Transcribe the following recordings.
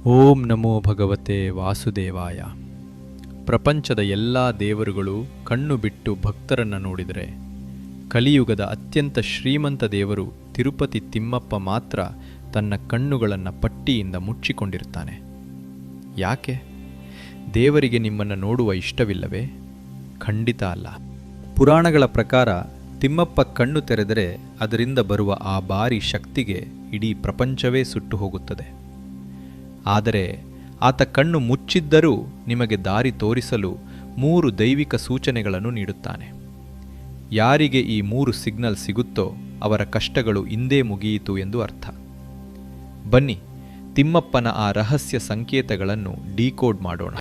ಓಂ ನಮೋ ಭಗವತೆ ವಾಸುದೇವಾಯ. ಪ್ರಪಂಚದ ಎಲ್ಲ ದೇವರುಗಳು ಕಣ್ಣು ಬಿಟ್ಟು ಭಕ್ತರನ್ನು ನೋಡಿದರೆ, ಕಲಿಯುಗದ ಅತ್ಯಂತ ಶ್ರೀಮಂತ ದೇವರು ತಿರುಪತಿ ತಿಮ್ಮಪ್ಪ ಮಾತ್ರ ತನ್ನ ಕಣ್ಣುಗಳನ್ನು ಪಟ್ಟಿಯಿಂದ ಮುಚ್ಚಿಕೊಂಡಿರ್ತಾನೆ. ಯಾಕೆ? ದೇವರಿಗೆ ನಿಮ್ಮನ್ನು ನೋಡುವ ಇಷ್ಟವಿಲ್ಲವೇ? ಖಂಡಿತ ಅಲ್ಲ. ಪುರಾಣಗಳ ಪ್ರಕಾರ ತಿಮ್ಮಪ್ಪ ಕಣ್ಣು ತೆರೆದರೆ ಅದರಿಂದ ಬರುವ ಆ ಭಾರಿ ಶಕ್ತಿಗೆ ಇಡೀ ಪ್ರಪಂಚವೇ ಸುಟ್ಟು ಹೋಗುತ್ತದೆ. ಆದರೆ ಆತ ಕಣ್ಣು ಮುಚ್ಚಿದ್ದರೂ ನಿಮಗೆ ದಾರಿ ತೋರಿಸಲು 3 ದೈವಿಕ ಸೂಚನೆಗಳನ್ನು ನೀಡುತ್ತಾನೆ. ಯಾರಿಗೆ ಈ 3 ಸಿಗ್ನಲ್ ಸಿಗುತ್ತೋ ಅವರ ಕಷ್ಟಗಳು ಇಂದೇ ಮುಗಿಯಿತು ಎಂದು ಅರ್ಥ. ಬನ್ನಿ, ತಿಮ್ಮಪ್ಪನ ಆ ರಹಸ್ಯ ಸಂಕೇತಗಳನ್ನು ಡಿಕೋಡ್ ಮಾಡೋಣ.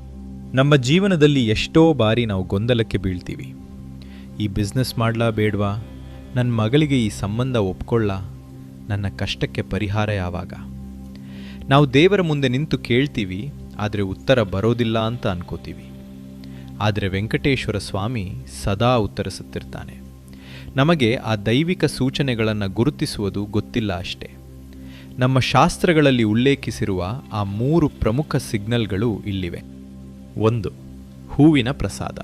ನಮ್ಮ ಜೀವನದಲ್ಲಿ ಎಷ್ಟೋ ಬಾರಿ ನಾವು ಗೊಂದಲಕ್ಕೆ ಬೀಳ್ತೀವಿ. ಈ ಬಿಸ್ನೆಸ್ ಮಾಡ್ಲಾ ಬೇಡ್ವಾ? ನನ್ನ ಮಗಳಿಗೆ ಈ ಸಂಬಂಧ ಒಪ್ಕೊಳ್ಳ? ನನ್ನ ಕಷ್ಟಕ್ಕೆ ಪರಿಹಾರ ಯಾವಾಗ? ನಾವು ದೇವರ ಮುಂದೆ ನಿಂತು ಕೇಳ್ತೀವಿ, ಆದರೆ ಉತ್ತರ ಬರೋದಿಲ್ಲ ಅಂತ ಅನ್ಕೋತೀವಿ. ಆದರೆ ವೆಂಕಟೇಶ್ವರ ಸ್ವಾಮಿ ಸದಾ ಉತ್ತರಿಸುತ್ತಿರ್ತಾನೆ. ನಮಗೆ ಆ ದೈವಿಕ ಸೂಚನೆಗಳನ್ನು ಗುರುತಿಸುವುದು ಗೊತ್ತಿಲ್ಲ ಅಷ್ಟೇ. ನಮ್ಮ ಶಾಸ್ತ್ರಗಳಲ್ಲಿ ಉಲ್ಲೇಖಿಸಿರುವ ಆ 3 ಪ್ರಮುಖ ಸಿಗ್ನಲ್ಗಳು ಇಲ್ಲಿವೆ. 1. ಹೂವಿನ ಪ್ರಸಾದ.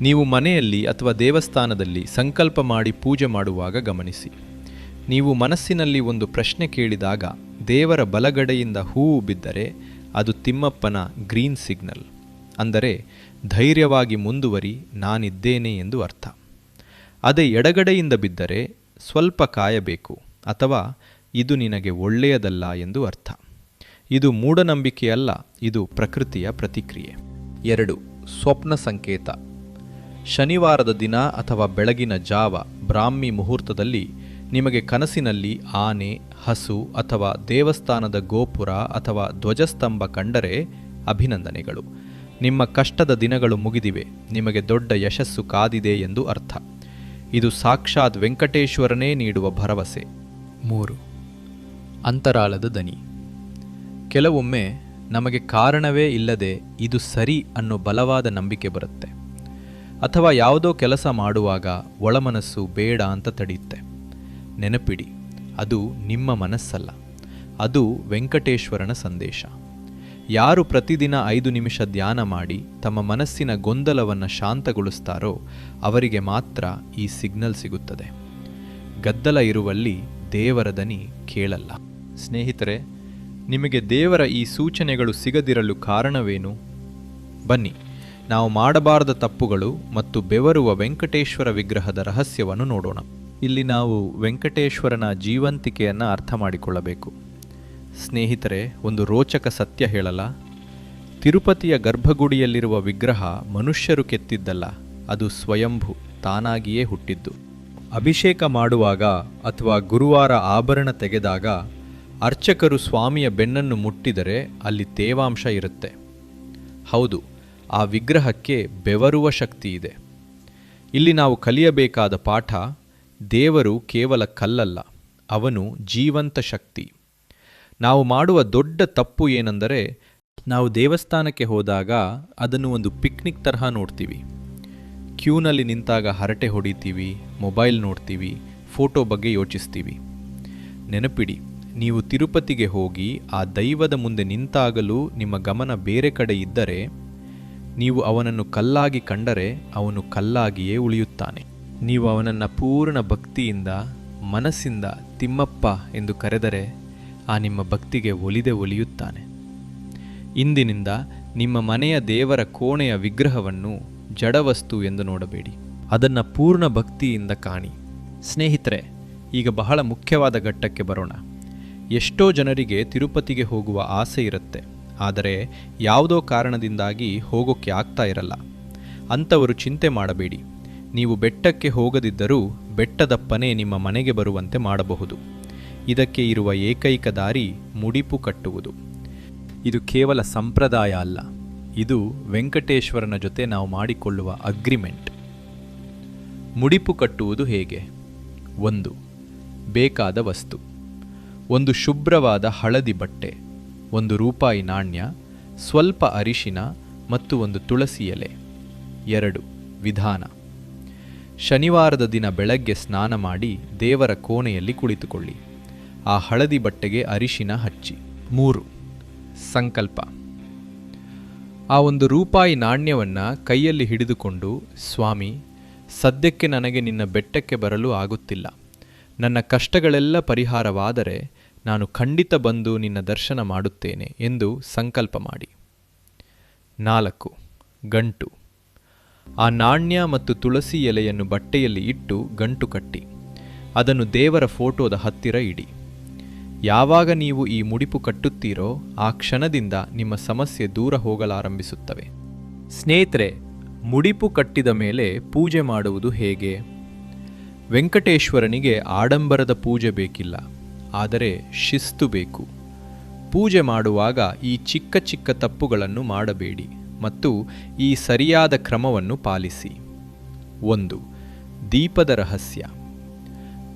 ನೀವು ಮನೆಯಲ್ಲಿ ಅಥವಾ ದೇವಸ್ಥಾನದಲ್ಲಿ ಸಂಕಲ್ಪ ಮಾಡಿ ಪೂಜೆ ಮಾಡುವಾಗ ಗಮನಿಸಿ. ನೀವು ಮನಸ್ಸಿನಲ್ಲಿ ಒಂದು ಪ್ರಶ್ನೆ ಕೇಳಿದಾಗ ದೇವರ ಬಲಗಡೆಯಿಂದ ಹೂವು ಬಿದ್ದರೆ ಅದು ತಿಮ್ಮಪ್ಪನ ಗ್ರೀನ್ ಸಿಗ್ನಲ್. ಅಂದರೆ ಧೈರ್ಯವಾಗಿ ಮುಂದುವರಿ, ನಾನಿದ್ದೇನೆ ಎಂದು ಅರ್ಥ. ಅದೇ ಎಡಗಡೆಯಿಂದ ಬಿದ್ದರೆ ಸ್ವಲ್ಪ ಕಾಯಬೇಕು ಅಥವಾ ಇದು ನಿನಗೆ ಒಳ್ಳೆಯದಲ್ಲ ಎಂದು ಅರ್ಥ. ಇದು ಮೂಢನಂಬಿಕೆಯಲ್ಲ, ಇದು ಪ್ರಕೃತಿಯ ಪ್ರತಿಕ್ರಿಯೆ. 2. ಸ್ವಪ್ನ ಸಂಕೇತ. ಶನಿವಾರದ ದಿನ ಅಥವಾ ಬೆಳಗಿನ ಜಾವ ಬ್ರಾಹ್ಮಿ ಮುಹೂರ್ತದಲ್ಲಿ ನಿಮಗೆ ಕನಸಿನಲ್ಲಿ ಆನೆ, ಹಸು ಅಥವಾ ದೇವಸ್ಥಾನದ ಗೋಪುರ ಅಥವಾ ಧ್ವಜಸ್ತಂಭ ಕಂಡರೆ ಅಭಿನಂದನೆಗಳು. ನಿಮ್ಮ ಕಷ್ಟದ ದಿನಗಳು ಮುಗಿದಿವೆ, ನಿಮಗೆ ದೊಡ್ಡ ಯಶಸ್ಸು ಕಾದಿದೆ ಎಂದು ಅರ್ಥ. ಇದು ಸಾಕ್ಷಾತ್ ವೆಂಕಟೇಶ್ವರನೇ ನೀಡುವ ಭರವಸೆ. 3. ಅಂತರಾಳದ ದನಿ. ಕೆಲವೊಮ್ಮೆ ನಮಗೆ ಕಾರಣವೇ ಇಲ್ಲದೆ ಇದು ಸರಿ ಅನ್ನೋ ಬಲವಾದ ನಂಬಿಕೆ ಬರುತ್ತೆ. ಅಥವಾ ಯಾವುದೋ ಕೆಲಸ ಮಾಡುವಾಗ ಒಳಮನಸ್ಸು ಬೇಡ ಅಂತ ತಡೆಯುತ್ತೆ. ನೆನಪಿಡಿ, ಅದು ನಿಮ್ಮ ಮನಸ್ಸಲ್ಲ, ಅದು ವೆಂಕಟೇಶ್ವರನ ಸಂದೇಶ. ಯಾರು ಪ್ರತಿದಿನ 5 ನಿಮಿಷ ಧ್ಯಾನ ಮಾಡಿ ತಮ್ಮ ಮನಸ್ಸಿನ ಗೊಂದಲವನ್ನು ಶಾಂತಗೊಳಿಸ್ತಾರೋ ಅವರಿಗೆ ಮಾತ್ರ ಈ ಸಿಗ್ನಲ್ ಸಿಗುತ್ತದೆ. ಗದ್ದಲ ಇರುವಲ್ಲಿ ದೇವರ ದನಿ ಕೇಳಲ್ಲ. ಸ್ನೇಹಿತರೆ, ನಿಮಗೆ ದೇವರ ಈ ಸೂಚನೆಗಳು ಸಿಗದಿರಲು ಕಾರಣವೇನು? ಬನ್ನಿ, ನಾವು ಮಾಡಬಾರದ ತಪ್ಪುಗಳು ಮತ್ತು ಬೆವರುವ ವೆಂಕಟೇಶ್ವರ ವಿಗ್ರಹದ ರಹಸ್ಯವನ್ನು ನೋಡೋಣ. ಇಲ್ಲಿ ನಾವು ವೆಂಕಟೇಶ್ವರನ ಜೀವಂತಿಕೆಯನ್ನು ಅರ್ಥ ಮಾಡಿಕೊಳ್ಳಬೇಕು. ಸ್ನೇಹಿತರೆ, ಒಂದು ರೋಚಕ ಸತ್ಯ ಹೇಳಲ್ಲ? ತಿರುಪತಿಯ ಗರ್ಭಗುಡಿಯಲ್ಲಿರುವ ವಿಗ್ರಹ ಮನುಷ್ಯರು ಕೆತ್ತಿದ್ದಲ್ಲ, ಅದು ಸ್ವಯಂಭೂ, ತಾನಾಗಿಯೇ ಹುಟ್ಟಿದ್ದು. ಅಭಿಷೇಕ ಮಾಡುವಾಗ ಅಥವಾ ಗುರುವಾರ ಆಭರಣ ತೆಗೆದಾಗ ಅರ್ಚಕರು ಸ್ವಾಮಿಯ ಬೆನ್ನನ್ನು ಮುಟ್ಟಿದರೆ ಅಲ್ಲಿ ತೇವಾಂಶ ಇರುತ್ತೆ. ಹೌದು, ಆ ವಿಗ್ರಹಕ್ಕೆ ಬೆವರುವ ಶಕ್ತಿ ಇದೆ. ಇಲ್ಲಿ ನಾವು ಕಲಿಯಬೇಕಾದ ಪಾಠ: ದೇವರು ಕೇವಲ ಕಲ್ಲಲ್ಲ, ಅವನು ಜೀವಂತ ಶಕ್ತಿ. ನಾವು ಮಾಡುವ ದೊಡ್ಡ ತಪ್ಪು ಏನೆಂದರೆ, ನಾವು ದೇವಸ್ಥಾನಕ್ಕೆ ಹೋದಾಗ ಅದನ್ನು ಒಂದು ಪಿಕ್ನಿಕ್ ತರಹ ನೋಡ್ತೀವಿ. ಕ್ಯೂನಲ್ಲಿ ನಿಂತಾಗ ಹರಟೆ ಹೊಡಿತೀವಿ, ಮೊಬೈಲ್ ನೋಡ್ತೀವಿ, ಫೋಟೋ ಬಗ್ಗೆ ಯೋಚಿಸ್ತೀವಿ. ನೆನಪಿಡಿ, ನೀವು ತಿರುಪತಿಗೆ ಹೋಗಿ ಆ ದೈವದ ಮುಂದೆ ನಿಂತಾಗಲೂ ನಿಮ್ಮ ಗಮನ ಬೇರೆ ಕಡೆ ಇದ್ದರೆ, ನೀವು ಅವನನ್ನು ಕಲ್ಲಾಗಿ ಕಂಡರೆ ಅವನು ಕಲ್ಲಾಗಿಯೇ ಉಳಿಯುತ್ತಾನೆ. ನೀವು ಅವನನ್ನು ಪೂರ್ಣ ಭಕ್ತಿಯಿಂದ, ಮನಸ್ಸಿಂದ ತಿಮ್ಮಪ್ಪ ಎಂದು ಕರೆದರೆ ಆ ನಿಮ್ಮ ಭಕ್ತಿಗೆ ಒಲಿಯುತ್ತಾನೆ. ಇಂದಿನಿಂದ ನಿಮ್ಮ ಮನೆಯ ದೇವರ ಕೋಣೆಯ ವಿಗ್ರಹವನ್ನು ಜಡವಸ್ತು ಎಂದು ನೋಡಬೇಡಿ, ಅದನ್ನು ಪೂರ್ಣ ಭಕ್ತಿಯಿಂದ ಕಾಣಿ. ಸ್ನೇಹಿತರೆ, ಈಗ ಬಹಳ ಮುಖ್ಯವಾದ ಘಟ್ಟಕ್ಕೆ ಬರೋಣ. ಎಷ್ಟೋ ಜನರಿಗೆ ತಿರುಪತಿಗೆ ಹೋಗುವ ಆಸೆ ಇರುತ್ತೆ, ಆದರೆ ಯಾವುದೋ ಕಾರಣದಿಂದಾಗಿ ಹೋಗೋಕ್ಕೆ ಆಗ್ತಾ ಇರಲ್ಲ. ಅಂಥವರು ಚಿಂತೆ ಮಾಡಬೇಡಿ. ನೀವು ಬೆಟ್ಟಕ್ಕೆ ಹೋಗದಿದ್ದರೂ ಬೆಟ್ಟದಪ್ಪನೇ ನಿಮ್ಮ ಮನೆಗೆ ಬರುವಂತೆ ಮಾಡಬಹುದು. ಇದಕ್ಕೆ ಇರುವ ಏಕೈಕ ದಾರಿ ಮುಡಿಪು ಕಟ್ಟುವುದು. ಇದು ಕೇವಲ ಸಂಪ್ರದಾಯ ಅಲ್ಲ, ಇದು ವೆಂಕಟೇಶ್ವರನ ಜೊತೆ ನಾವು ಮಾಡಿಕೊಳ್ಳುವ ಅಗ್ರಿಮೆಂಟ್. ಮುಡಿಪು ಕಟ್ಟುವುದು ಹೇಗೆ? 1. ಬೇಕಾದ ವಸ್ತು: ಒಂದು ಶುಭ್ರವಾದ ಹಳದಿ ಬಟ್ಟೆ, 1 ರೂಪಾಯಿ ನಾಣ್ಯ, ಸ್ವಲ್ಪ ಅರಿಶಿನ ಮತ್ತು 1 ತುಳಸಿ ಎಲೆ. 2. ವಿಧಾನ: ಶನಿವಾರದ ದಿನ ಬೆಳಗ್ಗೆ ಸ್ನಾನ ಮಾಡಿ ದೇವರ ಕೋಣೆಯಲ್ಲಿ ಕುಳಿತುಕೊಳ್ಳಿ. ಆ ಹಳದಿ ಬಟ್ಟೆಗೆ ಅರಿಶಿನ ಹಚ್ಚಿ. 3. ಸಂಕಲ್ಪ. ಆ ಒಂದು ರೂಪಾಯಿ ನಾಣ್ಯವನ್ನು ಕೈಯಲ್ಲಿ ಹಿಡಿದುಕೊಂಡು, ಸ್ವಾಮಿ, ಸದ್ಯಕ್ಕೆ ನನಗೆ ನಿನ್ನ ಬೆಟ್ಟಕ್ಕೆ ಬರಲು ಆಗುತ್ತಿಲ್ಲ. ನನ್ನ ಕಷ್ಟಗಳೆಲ್ಲ ಪರಿಹಾರವಾದರೆ ನಾನು ಖಂಡಿತ ಬಂದು ನಿನ್ನ ದರ್ಶನ ಮಾಡುತ್ತೇನೆ ಎಂದು ಸಂಕಲ್ಪ ಮಾಡಿ. 4. ಗಂಟು. ಆ ನಾಣ್ಯ ಮತ್ತು ತುಳಸಿ ಎಲೆಯನ್ನು ಬಟ್ಟೆಯಲ್ಲಿ ಇಟ್ಟು ಗಂಟು ಕಟ್ಟಿ ಅದನ್ನು ದೇವರ ಫೋಟೋದ ಹತ್ತಿರ ಇಡಿ. ಯಾವಾಗ ನೀವು ಈ ಮುಡಿಪು ಕಟ್ಟುತ್ತೀರೋ ಆ ಕ್ಷಣದಿಂದ ನಿಮ್ಮ ಸಮಸ್ಯೆ ದೂರ ಹೋಗಲಾರಂಭಿಸುತ್ತವೆ. ಸ್ನೇಹಿತರೆ, ಮುಡಿಪು ಕಟ್ಟಿದ ಮೇಲೆ ಪೂಜೆ ಮಾಡುವುದು ಹೇಗೆ? ವೆಂಕಟೇಶ್ವರನಿಗೆ ಆಡಂಬರದ ಪೂಜೆ ಬೇಕಿಲ್ಲ, ಆದರೆ ಶಿಸ್ತು ಬೇಕು. ಪೂಜೆ ಮಾಡುವಾಗ ಈ ಚಿಕ್ಕ ಚಿಕ್ಕ ತಪ್ಪುಗಳನ್ನು ಮಾಡಬೇಡಿ ಮತ್ತು ಈ ಸರಿಯಾದ ಕ್ರಮವನ್ನು ಪಾಲಿಸಿ. 1. ದೀಪದ ರಹಸ್ಯ.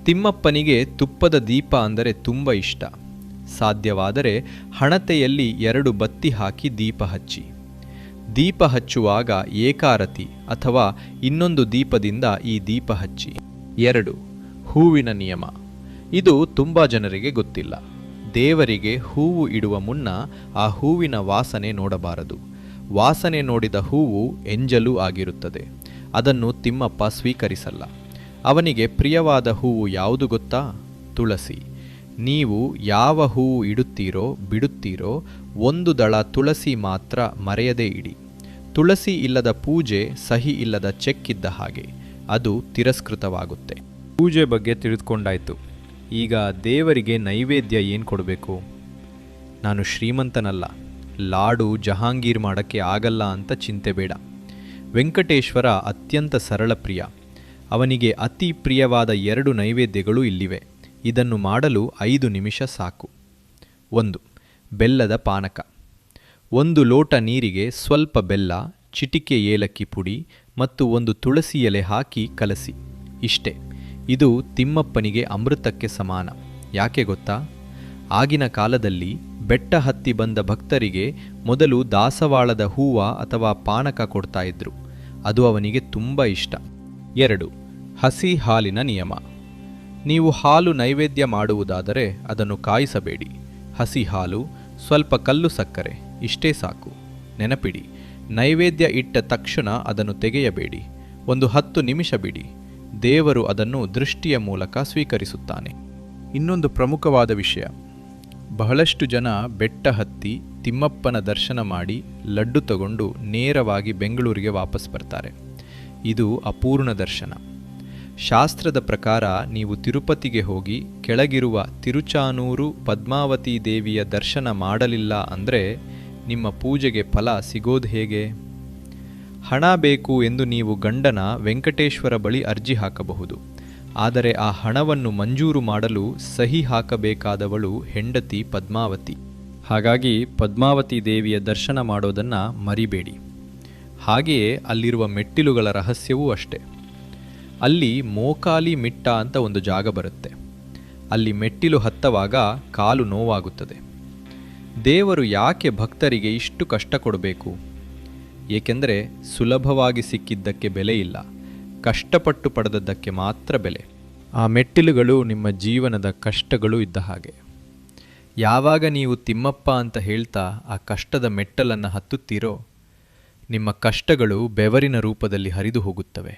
ತಿಮ್ಮಪ್ಪನಿಗೆ ತುಪ್ಪದ ದೀಪ ಅಂದರೆ ತುಂಬ ಇಷ್ಟ. ಸಾಧ್ಯವಾದರೆ ಹಣತೆಯಲ್ಲಿ 2 ಬತ್ತಿ ಹಾಕಿ ದೀಪ ಹಚ್ಚಿ. ದೀಪ ಹಚ್ಚುವಾಗ ಏಕಾರತಿ ಅಥವಾ ಇನ್ನೊಂದು ದೀಪದಿಂದ ಈ ದೀಪ ಹಚ್ಚಿ. 2. ಹೂವಿನ ನಿಯಮ. ಇದು ತುಂಬ ಜನರಿಗೆ ಗೊತ್ತಿಲ್ಲ. ದೇವರಿಗೆ ಹೂವು ಇಡುವ ಮುನ್ನ ಆ ಹೂವಿನ ವಾಸನೆ ನೋಡಬಾರದು. ವಾಸನೆ ನೋಡಿದ ಹೂವು ಎಂಜಲು ಆಗಿರುತ್ತದೆ. ಅದನ್ನು ತಿಮ್ಮಪ್ಪ ಸ್ವೀಕರಿಸಲ್ಲ. ಅವನಿಗೆ ಪ್ರಿಯವಾದ ಹೂವು ಯಾವುದು ಗೊತ್ತಾ? ತುಳಸಿ. ನೀವು ಯಾವ ಹೂವು ಇಡುತ್ತೀರೋ ಬಿಡುತ್ತೀರೋ 1 ದಳ ತುಳಸಿ ಮಾತ್ರ ಮರೆಯದೇ ಇಡಿ. ತುಳಸಿ ಇಲ್ಲದ ಪೂಜೆ ಸಹಿ ಇಲ್ಲದ ಚೆಕ್ ಇದ್ದ ಹಾಗೆ, ಅದು ತಿರಸ್ಕೃತವಾಗುತ್ತೆ. ಪೂಜೆ ಬಗ್ಗೆ ತಿಳಿದುಕೊಂಡಾಯ್ತು. ಈಗ ದೇವರಿಗೆ ನೈವೇದ್ಯ ಏನು ಕೊಡಬೇಕು? ನಾನು ಶ್ರೀಮಂತನಲ್ಲ, ಲಾಡು ಜಹಾಂಗೀರ್ ಮಾಡೋಕ್ಕೆ ಆಗಲ್ಲ ಅಂತ ಚಿಂತೆ ಬೇಡ. ವೆಂಕಟೇಶ್ವರ ಅತ್ಯಂತ ಸರಳ ಪ್ರಿಯ. ಅವನಿಗೆ ಅತಿ ಪ್ರಿಯವಾದ 2 ನೈವೇದ್ಯಗಳು ಇಲ್ಲಿವೆ. ಇದನ್ನು ಮಾಡಲು 5 ನಿಮಿಷ ಸಾಕು. 1. ಬೆಲ್ಲದ ಪಾನಕ. 1 ಲೋಟ ನೀರಿಗೆ ಸ್ವಲ್ಪ ಬೆಲ್ಲ, ಚಿಟಿಕೆ ಏಲಕ್ಕಿ ಪುಡಿ ಮತ್ತು 1 ತುಳಸಿ ಎಲೆ ಹಾಕಿ ಕಲಸಿ. ಇಷ್ಟೇ. ಇದು ತಿಮ್ಮಪ್ಪನಿಗೆ ಅಮೃತಕ್ಕೆ ಸಮಾನ. ಯಾಕೆ ಗೊತ್ತಾ? ಆಗಿನ ಕಾಲದಲ್ಲಿ ಬೆಟ್ಟ ಹತ್ತಿ ಬಂದ ಭಕ್ತರಿಗೆ ಮೊದಲು ದಾಸವಾಳದ ಹೂವ ಅಥವಾ ಪಾನಕ ಕೊಡ್ತಾ ಇದ್ರು. ಅದು ಅವನಿಗೆ ತುಂಬ ಇಷ್ಟ. 2. ಹಸಿ ಹಾಲಿನ ನಿಯಮ. ನೀವು ಹಾಲು ನೈವೇದ್ಯ ಮಾಡುವುದಾದರೆ ಅದನ್ನು ಕಾಯಿಸಬೇಡಿ. ಹಸಿ ಹಾಲು, ಸ್ವಲ್ಪ ಕಲ್ಲು ಸಕ್ಕರೆ, ಇಷ್ಟೇ ಸಾಕು. ನೆನಪಿಡಿ, ನೈವೇದ್ಯ ಇಟ್ಟ ತಕ್ಷಣ ಅದನ್ನು ತೆಗೆಯಬೇಡಿ. 10 ನಿಮಿಷ ಬಿಡಿ. ದೇವರು ಅದನ್ನು ದೃಷ್ಟಿಯ ಮೂಲಕ ಸ್ವೀಕರಿಸುತ್ತಾನೆ. ಇನ್ನೊಂದು ಪ್ರಮುಖವಾದ ವಿಷಯ, ಬಹಳಷ್ಟು ಜನ ಬೆಟ್ಟ ಹತ್ತಿ ತಿಮ್ಮಪ್ಪನ ದರ್ಶನ ಮಾಡಿ ಲಡ್ಡು ತಗೊಂಡು ನೇರವಾಗಿ ಬೆಂಗಳೂರಿಗೆ ವಾಪಸ್ ಬರ್ತಾರೆ. ಇದು ಅಪೂರ್ಣ ದರ್ಶನ. ಶಾಸ್ತ್ರದ ಪ್ರಕಾರ ನೀವು ತಿರುಪತಿಗೆ ಹೋಗಿ ಕೆಳಗಿರುವ ತಿರುಚಾನೂರು ಪದ್ಮಾವತಿ ದೇವಿಯ ದರ್ಶನ ಮಾಡಲಿಲ್ಲ ಅಂದರೆ ನಿಮ್ಮ ಪೂಜೆಗೆ ಫಲ ಸಿಗೋದು ಹೇಗೆ? ಹಣ ಬೇಕು ಎಂದು ನೀವು ಗಂಡನ ವೆಂಕಟೇಶ್ವರ ಬಳಿ ಅರ್ಜಿ ಹಾಕಬಹುದು. ಆದರೆ ಆ ಹಣವನ್ನು ಮಂಜೂರು ಮಾಡಲು ಸಹಿ ಹಾಕಬೇಕಾದವಳು ಹೆಂಡತಿ ಪದ್ಮಾವತಿ. ಹಾಗಾಗಿ ಪದ್ಮಾವತಿ ದೇವಿಯ ದರ್ಶನ ಮಾಡೋದನ್ನು ಮರಿಬೇಡಿ. ಹಾಗೆಯೇ ಅಲ್ಲಿರುವ ಮೆಟ್ಟಿಲುಗಳ ರಹಸ್ಯವೂ ಅಷ್ಟೆ. ಅಲ್ಲಿ ಮೋಕಾಲಿ ಮಿಟ್ಟ ಅಂತ ಒಂದು ಜಾಗ ಬರುತ್ತೆ. ಅಲ್ಲಿ ಮೆಟ್ಟಿಲು ಹತ್ತವಾಗ ಕಾಲು ನೋವಾಗುತ್ತದೆ. ದೇವರು ಯಾಕೆ ಭಕ್ತರಿಗೆ ಇಷ್ಟು ಕಷ್ಟ ಕೊಡಬೇಕು? ಏಕೆಂದರೆ ಸುಲಭವಾಗಿ ಸಿಕ್ಕಿದ್ದಕ್ಕೆ ಬೆಲೆ ಇಲ್ಲ, ಕಷ್ಟಪಟ್ಟು ಪಡೆದದ್ದಕ್ಕೆ ಮಾತ್ರ ಬೆಲೆ. ಆ ಮೆಟ್ಟಿಲುಗಳು ನಿಮ್ಮ ಜೀವನದ ಕಷ್ಟಗಳು ಇದ್ದ ಹಾಗೆ. ಯಾವಾಗ ನೀವು ತಿಮ್ಮಪ್ಪ ಅಂತ ಹೇಳ್ತಾ ಆ ಕಷ್ಟದ ಮೆಟ್ಟಲನ್ನು ಹತ್ತುತ್ತೀರೋ, ನಿಮ್ಮ ಕಷ್ಟಗಳು ಬೆವರಿನ ರೂಪದಲ್ಲಿ ಹರಿದು ಹೋಗುತ್ತವೆ.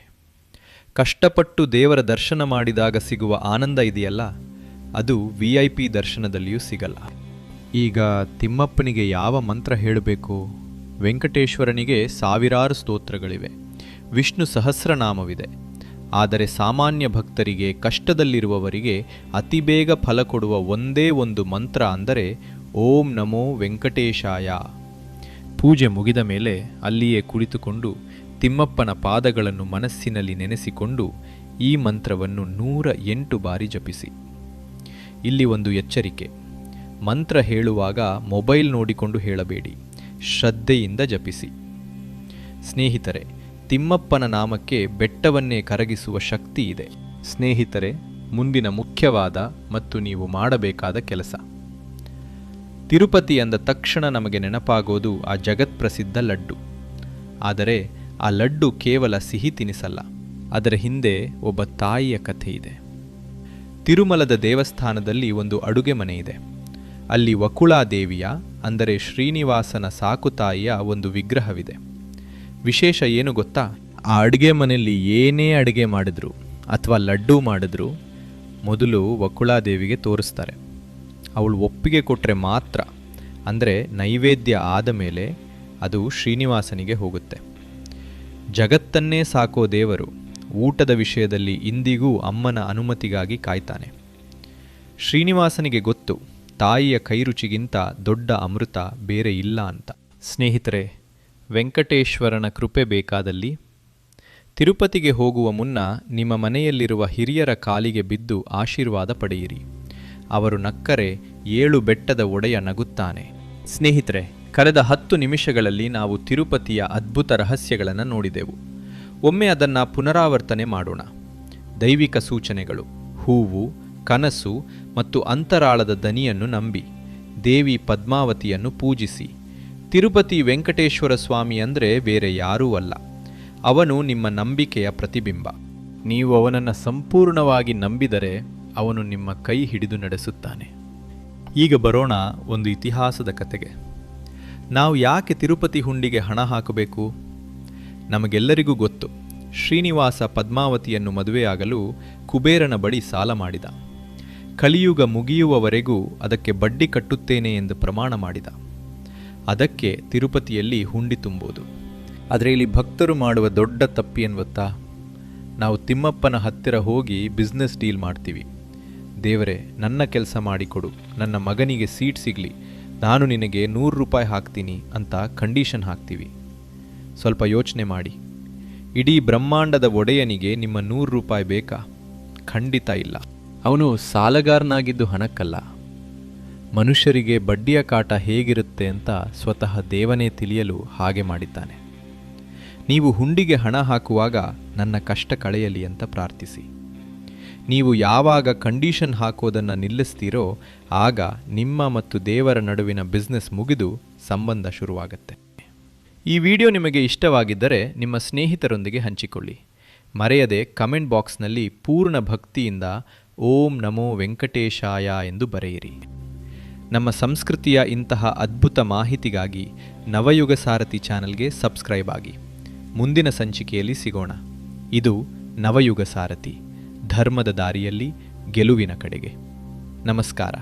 ಕಷ್ಟಪಟ್ಟು ದೇವರ ದರ್ಶನ ಮಾಡಿದಾಗ ಸಿಗುವ ಆನಂದ ಇದೆಯಲ್ಲ, ಅದು VIP ದರ್ಶನದಲ್ಲಿಯೂ ಸಿಗಲ್ಲ. ಈಗ ತಿಮ್ಮಪ್ಪನಿಗೆ ಯಾವ ಮಂತ್ರ ಹೇಳಬೇಕು? ವೆಂಕಟೇಶ್ವರನಿಗೆ ಸಾವಿರಾರು ಸ್ತೋತ್ರಗಳಿವೆ, ವಿಷ್ಣು ಸಹಸ್ರನಾಮವಿದೆ. ಆದರೆ ಸಾಮಾನ್ಯ ಭಕ್ತರಿಗೆ, ಕಷ್ಟದಲ್ಲಿರುವವರಿಗೆ ಅತಿ ಬೇಗ ಫಲ ಕೊಡುವ ಒಂದೇ ಒಂದು ಮಂತ್ರ ಅಂದರೆ ಓಂ ನಮೋ ವೆಂಕಟೇಶಾಯ. ಪೂಜೆ ಮುಗಿದ ಮೇಲೆ ಅಲ್ಲಿಯೇ ಕುಳಿತುಕೊಂಡು ತಿಮ್ಮಪ್ಪನ ಪಾದಗಳನ್ನು ಮನಸ್ಸಿನಲ್ಲಿ ನೆನೆಸಿಕೊಂಡು ಈ ಮಂತ್ರವನ್ನು 108 ಬಾರಿ ಜಪಿಸಿ. ಇಲ್ಲಿ ಒಂದು ಎಚ್ಚರಿಕೆ, ಮಂತ್ರ ಹೇಳುವಾಗ ಮೊಬೈಲ್ ನೋಡಿಕೊಂಡು ಹೇಳಬೇಡಿ, ಶ್ರದ್ಧೆಯಿಂದ ಜಪಿಸಿ. ಸ್ನೇಹಿತರೆ, ತಿಮ್ಮಪ್ಪನ ನಾಮಕ್ಕೆ ಬೆಟ್ಟವನ್ನೇ ಕರಗಿಸುವ ಶಕ್ತಿ ಇದೆ. ಸ್ನೇಹಿತರೆ, ಮುಂದಿನ ಮುಖ್ಯವಾದ ಮತ್ತು ನೀವು ಮಾಡಬೇಕಾದ ಕೆಲಸ. ತಿರುಪತಿ ಅಂದ ತಕ್ಷಣ ನಮಗೆ ನೆನಪಾಗೋದು ಆ ಜಗತ್ಪ್ರಸಿದ್ಧ ಲಡ್ಡು. ಆದರೆ ಆ ಲಡ್ಡು ಕೇವಲ ಸಿಹಿ ತಿನಿಸಲ್ಲ, ಅದರ ಹಿಂದೆ ಒಬ್ಬ ತಾಯಿಯ ಕಥೆ ಇದೆ. ತಿರುಮಲದ ದೇವಸ್ಥಾನದಲ್ಲಿ ಒಂದು ಅಡುಗೆ ಮನೆ ಇದೆ. ಅಲ್ಲಿ ವಕುಳಾದೇವಿಯ ಅಂದರೆ ಶ್ರೀನಿವಾಸನ ಸಾಕುತಾಯಿಯ ಒಂದು ವಿಗ್ರಹವಿದೆ. ವಿಶೇಷ ಏನು ಗೊತ್ತಾ? ಆ ಅಡುಗೆ ಮನೆಯಲ್ಲಿ ಏನೇ ಅಡುಗೆ ಮಾಡಿದ್ರು ಅಥವಾ ಲಡ್ಡು ಮಾಡಿದ್ರು ಮೊದಲು ವಕುಳಾದೇವಿಗೆ ತೋರಿಸ್ತಾರೆ. ಅವಳು ಒಪ್ಪಿಗೆ ಕೊಟ್ಟರೆ ಮಾತ್ರ, ಅಂದರೆ ನೈವೇದ್ಯ ಆದ ಮೇಲೆ ಅದು ಶ್ರೀನಿವಾಸನಿಗೆ ಹೋಗುತ್ತೆ. ಜಗತ್ತನ್ನೇ ಸಾಕೋ ದೇವರು ಊಟದ ವಿಷಯದಲ್ಲಿ ಇಂದಿಗೂ ಅಮ್ಮನ ಅನುಮತಿಗಾಗಿ ಕಾಯ್ತಾನೆ. ಶ್ರೀನಿವಾಸನಿಗೆ ಗೊತ್ತು, ತಾಯಿಯ ಕೈರುಚಿಗಿಂತ ದೊಡ್ಡ ಅಮೃತ ಬೇರೆ ಇಲ್ಲ ಅಂತ. ಸ್ನೇಹಿತರೆ, ವೆಂಕಟೇಶ್ವರನ ಕೃಪೆ ಬೇಕಾದಲ್ಲಿ ತಿರುಪತಿಗೆ ಹೋಗುವ ಮುನ್ನ ನಿಮ್ಮ ಮನೆಯಲ್ಲಿರುವ ಹಿರಿಯರ ಕಾಲಿಗೆ ಬಿದ್ದು ಆಶೀರ್ವಾದ ಪಡೆಯಿರಿ. ಅವರು ನಕ್ಕರೆ 7 ಬೆಟ್ಟದ ಒಡೆಯ ನಗುತ್ತಾನೆ. ಸ್ನೇಹಿತರೆ, ಕಳೆದ 10 ನಿಮಿಷಗಳಲ್ಲಿ ನಾವು ತಿರುಪತಿಯ ಅದ್ಭುತ ರಹಸ್ಯಗಳನ್ನು ನೋಡಿದೆವು. ಒಮ್ಮೆ ಅದನ್ನು ಪುನರಾವರ್ತನೆ ಮಾಡೋಣ. ದೈವಿಕ ಸೂಚನೆಗಳು, ಹೂವು, ಕನಸು ಮತ್ತು ಅಂತರಾಳದ ದನಿಯನ್ನು ನಂಬಿ ದೇವಿ ಪದ್ಮಾವತಿಯನ್ನು ಪೂಜಿಸಿ. ತಿರುಪತಿ ವೆಂಕಟೇಶ್ವರ ಸ್ವಾಮಿ ಅಂದರೆ ಬೇರೆ ಯಾರೂ ಅಲ್ಲ, ಅವನು ನಿಮ್ಮ ನಂಬಿಕೆಯ ಪ್ರತಿಬಿಂಬ. ನೀವು ಅವನನ್ನು ಸಂಪೂರ್ಣವಾಗಿ ನಂಬಿದರೆ ಅವನು ನಿಮ್ಮ ಕೈ ಹಿಡಿದು ನಡೆಸುತ್ತಾನೆ. ಈಗ ಬರೋಣ ಒಂದು ಇತಿಹಾಸದ ಕತೆಗೆ. ನಾವು ಯಾಕೆ ತಿರುಪತಿ ಹುಂಡಿಗೆ ಹಣ ಹಾಕಬೇಕು? ನಮಗೆಲ್ಲರಿಗೂ ಗೊತ್ತು, ಶ್ರೀನಿವಾಸ ಪದ್ಮಾವತಿಯನ್ನು ಮದುವೆಯಾಗಲು ಕುಬೇರನ ಬಳಿ ಸಾಲ ಮಾಡಿದ. ಕಲಿಯುಗ ಮುಗಿಯುವವರೆಗೂ ಅದಕ್ಕೆ ಬಡ್ಡಿ ಕಟ್ಟುತ್ತೇನೆ ಎಂದು ಪ್ರಮಾಣ ಮಾಡಿದ. ಅದಕ್ಕೆ ತಿರುಪತಿಯಲ್ಲಿ ಹುಂಡಿ ತುಂಬುವುದು. ಆದರೆ ಇಲ್ಲಿ ಭಕ್ತರು ಮಾಡುವ ದೊಡ್ಡ ತಪ್ಪೇನು ಗೊತ್ತಾ? ನಾವು ತಿಮ್ಮಪ್ಪನ ಹತ್ತಿರ ಹೋಗಿ ಬಿಸ್ನೆಸ್ ಡೀಲ್ ಮಾಡ್ತೀವಿ. ದೇವರೇ, ನನ್ನ ಕೆಲಸ ಮಾಡಿಕೊಡು, ನನ್ನ ಮಗನಿಗೆ ಸೀಟ್ ಸಿಗಲಿ, ನಾನು ನಿನಗೆ 100 ರೂಪಾಯಿ ಹಾಕ್ತೀನಿ ಅಂತ ಕಂಡೀಷನ್ ಹಾಕ್ತೀವಿ. ಸ್ವಲ್ಪ ಯೋಚನೆ ಮಾಡಿ, ಇಡೀ ಬ್ರಹ್ಮಾಂಡದ ಒಡೆಯನಿಗೆ ನಿಮ್ಮ 100 ರೂಪಾಯಿ ಬೇಕಾ? ಖಂಡಿತ ಇಲ್ಲ. ಅವನು ಸಾಲಗಾರನಾಗಿದ್ದು ಹಣಕ್ಕಲ್ಲ, ಮನುಷ್ಯರಿಗೆ ಬಡ್ಡಿಯ ಕಾಟ ಹೇಗಿರುತ್ತೆ ಅಂತ ಸ್ವತಃ ದೇವನೇ ತಿಳಿಯಲು ಹಾಗೆ ಮಾಡಿದ್ದಾನೆ. ನೀವು ಹುಂಡಿಗೆ ಹಣ ಹಾಕುವಾಗ ನನ್ನ ಕಷ್ಟ ಕಳೆಯಲಿ ಅಂತ ಪ್ರಾರ್ಥಿಸಿ. ನೀವು ಯಾವಾಗ ಕಂಡೀಷನ್ ಹಾಕೋದನ್ನು ನಿಲ್ಲಿಸ್ತೀರೋ ಆಗ ನಿಮ್ಮ ಮತ್ತು ದೇವರ ನಡುವಿನ ಬಿಸ್ನೆಸ್ ಮುಗಿದು ಸಂಬಂಧ ಶುರುವಾಗುತ್ತೆ. ಈ ವಿಡಿಯೋ ನಿಮಗೆ ಇಷ್ಟವಾಗಿದ್ದರೆ ನಿಮ್ಮ ಸ್ನೇಹಿತರೊಂದಿಗೆ ಹಂಚಿಕೊಳ್ಳಿ. ಮರೆಯದೆ ಕಮೆಂಟ್ ಬಾಕ್ಸ್ನಲ್ಲಿ ಪೂರ್ಣ ಭಕ್ತಿಯಿಂದ ಓಂ ನಮೋ ವೆಂಕಟೇಶಾಯ ಎಂದು ಬರೆಯಿರಿ. ನಮ್ಮ ಸಂಸ್ಕೃತಿಯ ಇಂತಹ ಅದ್ಭುತ ಮಾಹಿತಿಗಾಗಿ ನವಯುಗ ಸಾರಥಿ ಚಾನಲ್ಗೆ ಸಬ್ಸ್ಕ್ರೈಬ್ ಆಗಿ. ಮುಂದಿನ ಸಂಚಿಕೆಯಲ್ಲಿ ಸಿಗೋಣ. ಇದು ನವಯುಗ ಸಾರಥಿ, ಧರ್ಮದ ದಾರಿಯಲ್ಲಿ ಗೆಲುವಿನ ಕಡೆಗೆ. ನಮಸ್ಕಾರ.